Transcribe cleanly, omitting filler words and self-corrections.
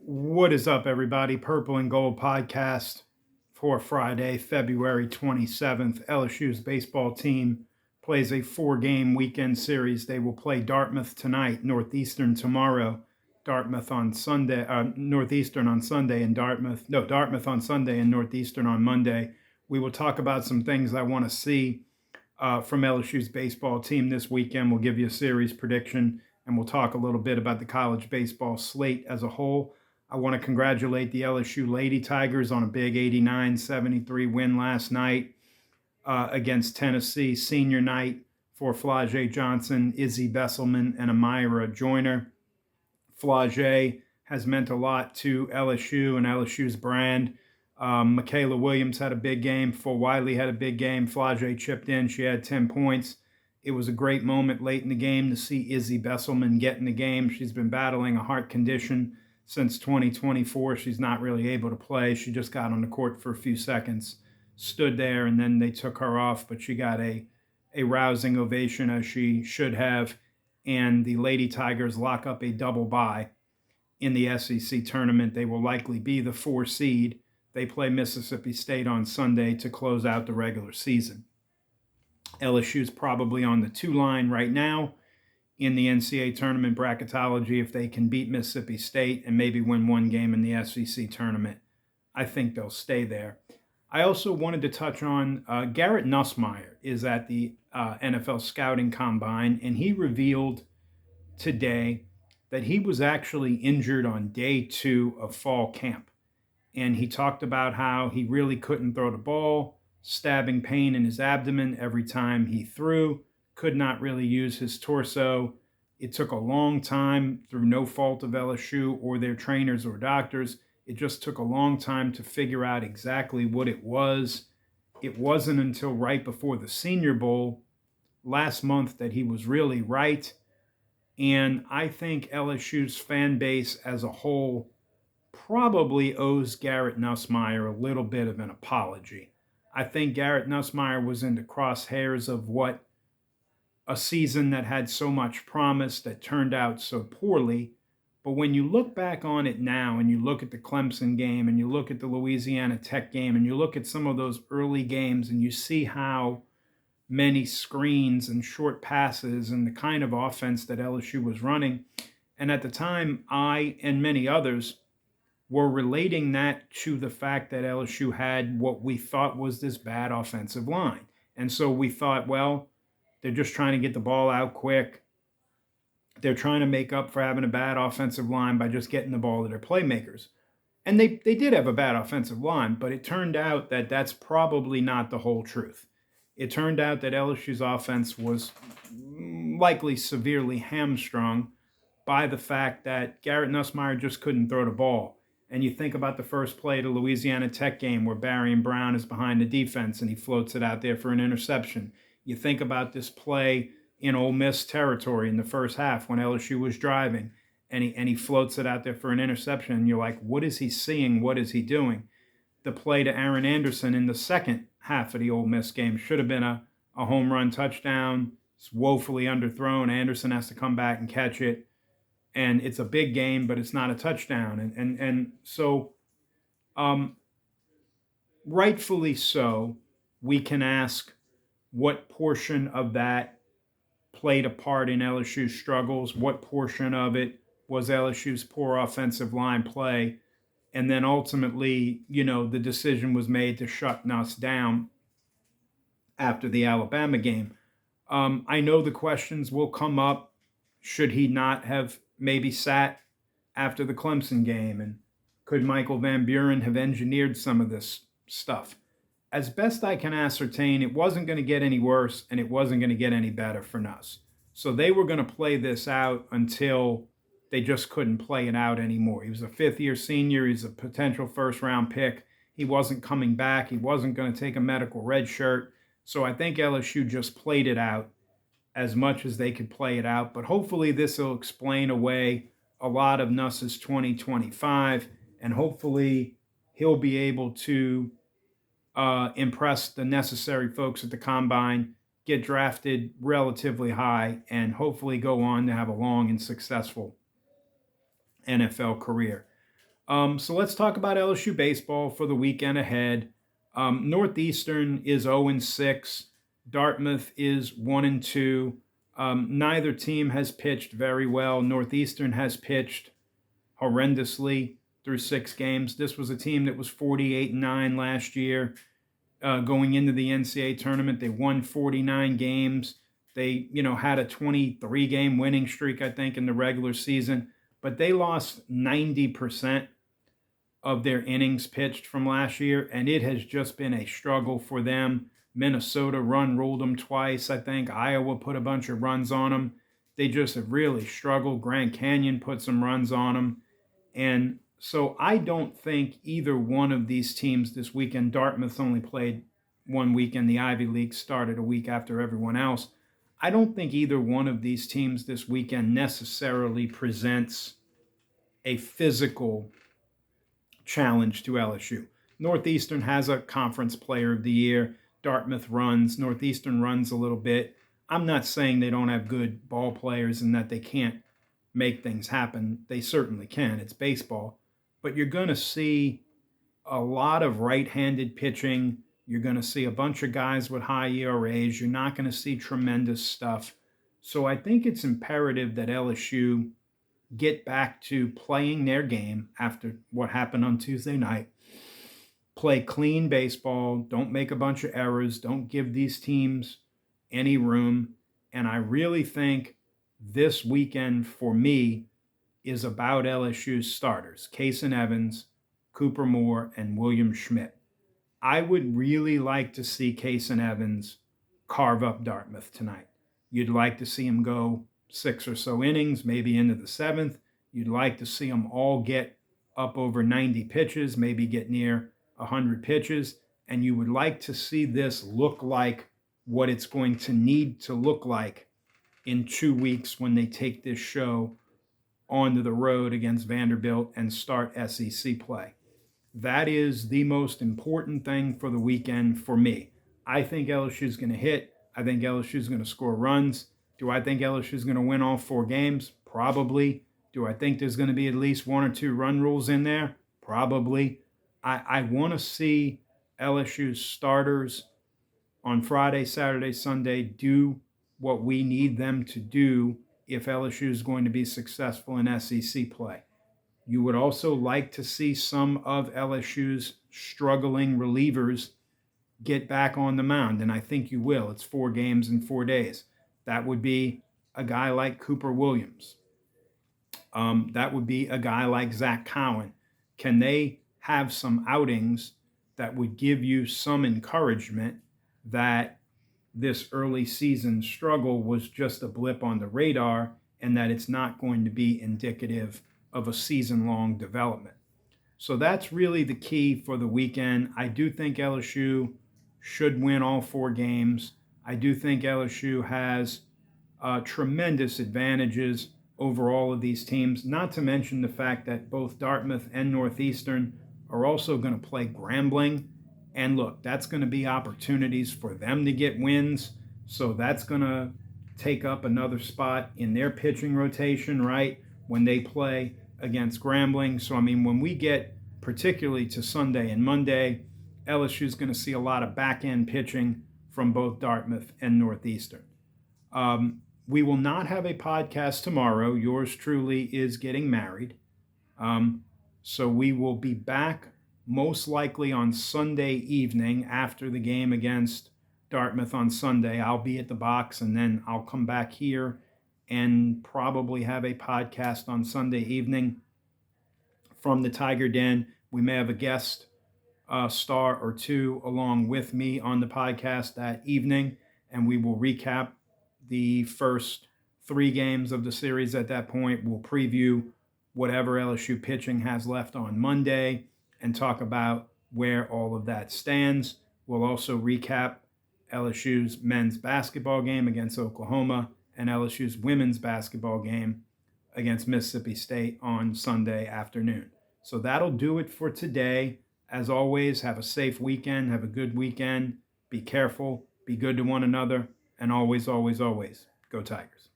What is up, everybody? Purple and Gold podcast for Friday, February 27th. LSU's baseball team plays a four-game weekend series. They will play Dartmouth tonight, Northeastern tomorrow, Northeastern on Sunday, and Dartmouth on Sunday and Northeastern on Monday. We will talk about some things I want to see from LSU's baseball team this weekend. We'll give you a series prediction, and we'll talk a little bit about the college baseball slate as a whole. I want to congratulate the LSU Lady Tigers on a big 89-73 win last night against Tennessee. Senior night for Flau'jae Johnson, Izzy Besselman, and Amira Joyner. Flau'jae has meant a lot to LSU and LSU's brand. Michaela Williams had a big game. Full Wiley had a big game. Flau'jae chipped in. She had 10 points. It was a great moment late in the game to see Izzy Besselman get in the game. She's been battling a heart condition since 2024. She's not really able to play. She just got on the court for a few seconds, stood there, and then they took her off. But she got a rousing ovation, as she should have. And the Lady Tigers lock up a double bye in the SEC tournament. They will likely be the 4 seed. They play Mississippi State on Sunday to close out the regular season. LSU's probably on the 2 line right now in the NCAA tournament bracketology. If they can beat Mississippi State and maybe win one game in the SEC tournament, I think they'll stay there. I also wanted to touch on Garrett Nussmeier is at the NFL Scouting Combine, and he revealed today that he was actually injured on day 2 of fall camp. And he talked about how he really couldn't throw the ball, stabbing pain in his abdomen every time he threw, could not really use his torso. It took a long time, through no fault of LSU or their trainers or doctors. It just took a long time to figure out exactly what it was. It wasn't until right before the Senior Bowl last month that he was really right. And I think LSU's fan base as a whole probably owes Garrett Nussmeier a little bit of an apology. I think Garrett Nussmeier was in the crosshairs of what a season that had so much promise that turned out so poorly. But when you look back on it now and you look at the Clemson game and you look at the Louisiana Tech game and you look at some of those early games and you see how many screens and short passes and the kind of offense that LSU was running. And at the time, I and many others were relating that to the fact that LSU had what we thought was this bad offensive line. And so we thought, well, they're just trying to get the ball out quick. They're trying to make up for having a bad offensive line by just getting the ball to their playmakers. And they did have a bad offensive line, but it turned out that that's probably not the whole truth. It turned out that LSU's offense was likely severely hamstrung by the fact that Garrett Nussmeier just couldn't throw the ball. And you think about the first play of the Louisiana Tech game where Barry Brown is behind the defense and he floats it out there for an interception. You think about this play in Ole Miss territory in the first half when LSU was driving, and he floats it out there for an interception. And you're like, what is he seeing? What is he doing? The play to Aaron Anderson in the second half of the Ole Miss game should have been a home run touchdown. It's woefully underthrown. Anderson has to come back and catch it. And it's a big game, but it's not a touchdown. And so rightfully so, we can ask what portion of that played a part in LSU's struggles, what portion of it was LSU's poor offensive line play, and then ultimately, the decision was made to shut Nuss down after the Alabama game. I know the questions will come up. Should he not have maybe sat after the Clemson game? And could Michael Van Buren have engineered some of this stuff? As best I can ascertain, it wasn't going to get any worse and it wasn't going to get any better for Nuss. So they were going to play this out until they just couldn't play it out anymore. He was a fifth-year senior. He's a potential first-round pick. He wasn't coming back. He wasn't going to take a medical red shirt. So I think LSU just played it out as much as they could play it out. But hopefully this will explain away a lot of Nuss's 2025, and hopefully he'll be able to impress the necessary folks at the Combine, get drafted relatively high, and hopefully go on to have a long and successful NFL career. So let's talk about LSU baseball for the weekend ahead. Northeastern is 0-6. Dartmouth is 1-2. Neither team has pitched very well. Northeastern has pitched horrendously through 6 games. This was a team that was 48-9 last year. Going into the NCAA tournament, they won 49 games. They, had a 23-game winning streak, I think, in the regular season, but they lost 90% of their innings pitched from last year, and it has just been a struggle for them. Minnesota ruled them twice, I think. Iowa put a bunch of runs on them. They just have really struggled. Grand Canyon put some runs on them. And so I don't think either one of these teams this weekend, Dartmouth only played one weekend. The Ivy League started a week after everyone else. I don't think either one of these teams this weekend necessarily presents a physical challenge to LSU. Northeastern has a conference player of the year. Dartmouth runs. Northeastern runs a little bit. I'm not saying they don't have good ball players and that they can't make things happen. They certainly can. It's baseball. But you're going to see a lot of right-handed pitching. You're going to see a bunch of guys with high ERAs. You're not going to see tremendous stuff. So I think it's imperative that LSU get back to playing their game after what happened on Tuesday night. Play clean baseball. Don't make a bunch of errors. Don't give these teams any room. And I really think this weekend for me is about LSU's starters, Kason Evans, Cooper Moore, and William Schmidt. I would really like to see Kason Evans carve up Dartmouth tonight. You'd like to see him go 6 or so innings, maybe into the 7th. You'd like to see them all get up over 90 pitches, maybe get near 100 pitches. And you would like to see this look like what it's going to need to look like in 2 weeks when they take this show onto the road against Vanderbilt and start SEC play. That is the most important thing for the weekend for me. I think LSU is going to hit. I think LSU is going to score runs. Do I think LSU is going to win all 4 games? Probably. Do I think there's going to be at least 1 or 2 run rules in there? Probably. I want to see LSU's starters on Friday, Saturday, Sunday do what we need them to do if LSU is going to be successful in SEC play. You would also like to see some of LSU's struggling relievers get back on the mound, and I think you will. It's 4 games in 4 days. That would be a guy like Cooper Williams. That would be a guy like Zach Cowan. Can they have some outings that would give you some encouragement that this early season struggle was just a blip on the radar and that it's not going to be indicative of a season-long development? So that's really the key for the weekend. I do think LSU should win all 4 games. I do think LSU has tremendous advantages over all of these teams, not to mention the fact that both Dartmouth and Northeastern are also going to play Grambling. And look, that's going to be opportunities for them to get wins. So that's going to take up another spot in their pitching rotation, right, when they play against Grambling. So, I mean, when we get particularly to Sunday and Monday, LSU is going to see a lot of back-end pitching from both Dartmouth and Northeastern. We will not have a podcast tomorrow. Yours truly is getting married. So we will be back most likely on Sunday evening after the game against Dartmouth on Sunday. I'll be at the box, and then I'll come back here and probably have a podcast on Sunday evening from the Tiger Den. We may have a guest star or 2 along with me on the podcast that evening, and we will recap the first 3 games of the series at that point. We'll preview whatever LSU pitching has left on Monday and talk about where all of that stands. We'll also recap LSU's men's basketball game against Oklahoma and LSU's women's basketball game against Mississippi State on Sunday afternoon. So that'll do it for today. As always, have a safe weekend. Have a good weekend. Be careful. Be good to one another. And always, always, always, go Tigers.